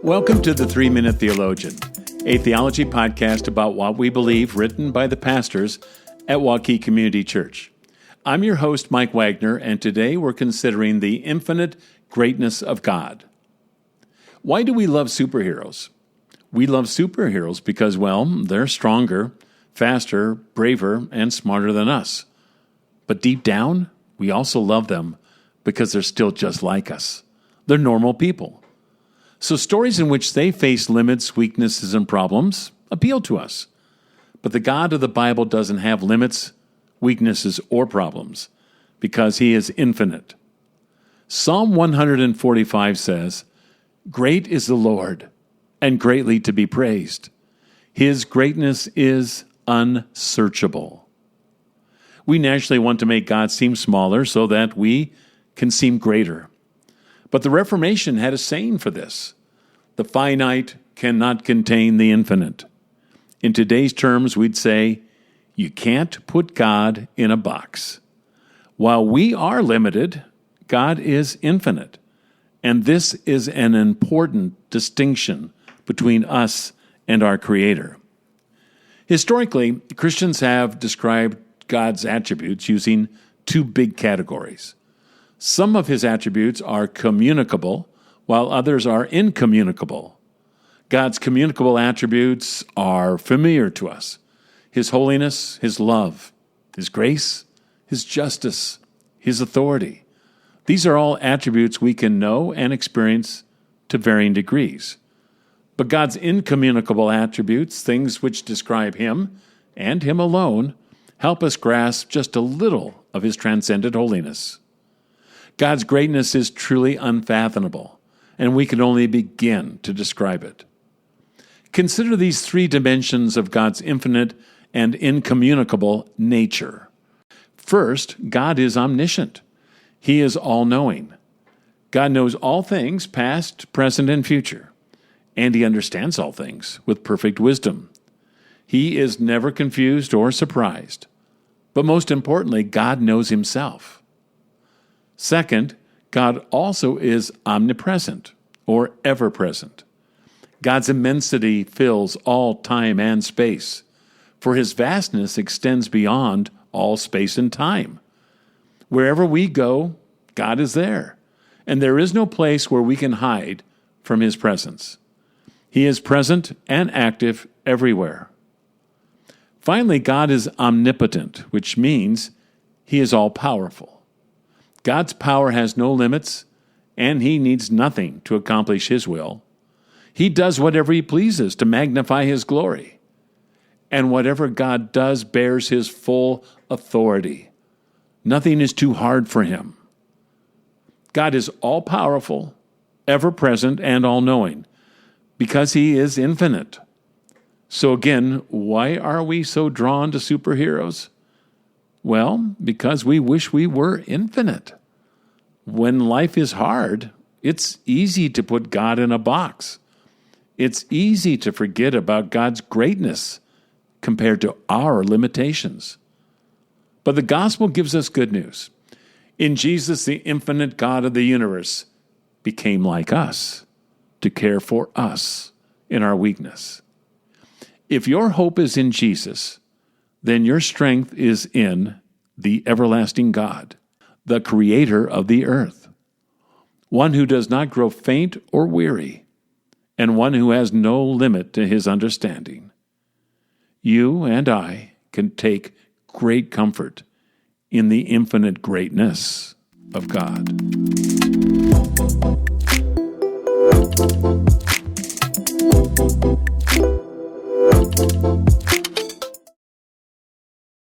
Welcome to the 3-Minute Theologian, a theology podcast about what we believe, written by the pastors at Waukee Community Church. I'm your host, Mike Wagner, and today we're considering the infinite greatness of God. Why do we love superheroes? We love superheroes because, well, they're stronger, faster, braver, and smarter than us. But deep down, we also love them because they're still just like us. They're normal people. So stories in which they face limits, weaknesses, and problems appeal to us. But the God of the Bible doesn't have limits, weaknesses, or problems because he is infinite. Psalm 145 says, "Great is the Lord, and greatly to be praised. His greatness is unsearchable." We naturally want to make God seem smaller so that we can seem greater. But the Reformation had a saying for this: the finite cannot contain the infinite. In today's terms, we'd say, you can't put God in a box. While we are limited, God is infinite. And this is an important distinction between us and our Creator. Historically, Christians have described God's attributes using two big categories. Some of his attributes are communicable, while others are incommunicable. God's communicable attributes are familiar to us: his holiness, his love, his grace, his justice, his authority. These are all attributes we can know and experience to varying degrees. But God's incommunicable attributes, things which describe him and him alone, help us grasp just a little of his transcendent holiness. God's greatness is truly unfathomable, and we can only begin to describe it. Consider these three dimensions of God's infinite and incommunicable nature. First, God is omniscient. He is all-knowing. God knows all things, past, present, and future, and he understands all things with perfect wisdom. He is never confused or surprised. But most importantly, God knows himself. Second, God also is omnipresent, or ever-present. God's immensity fills all time and space, for his vastness extends beyond all space and time. Wherever we go, God is there, and there is no place where we can hide from his presence. He is present and active everywhere. Finally, God is omnipotent, which means he is all-powerful. God's power has no limits, and he needs nothing to accomplish his will. He does whatever he pleases to magnify his glory. And whatever God does bears his full authority. Nothing is too hard for him. God is all-powerful, ever-present, and all-knowing, because he is infinite. So again, why are we so drawn to superheroes? Well, because we wish we were infinite. When life is hard, it's easy to put God in a box. It's easy to forget about God's greatness compared to our limitations. But the gospel gives us good news. In Jesus, the infinite God of the universe became like us to care for us in our weakness. If your hope is in Jesus, then your strength is in the everlasting God, the creator of the earth, one who does not grow faint or weary, and one who has no limit to his understanding. You and I can take great comfort in the infinite greatness of God.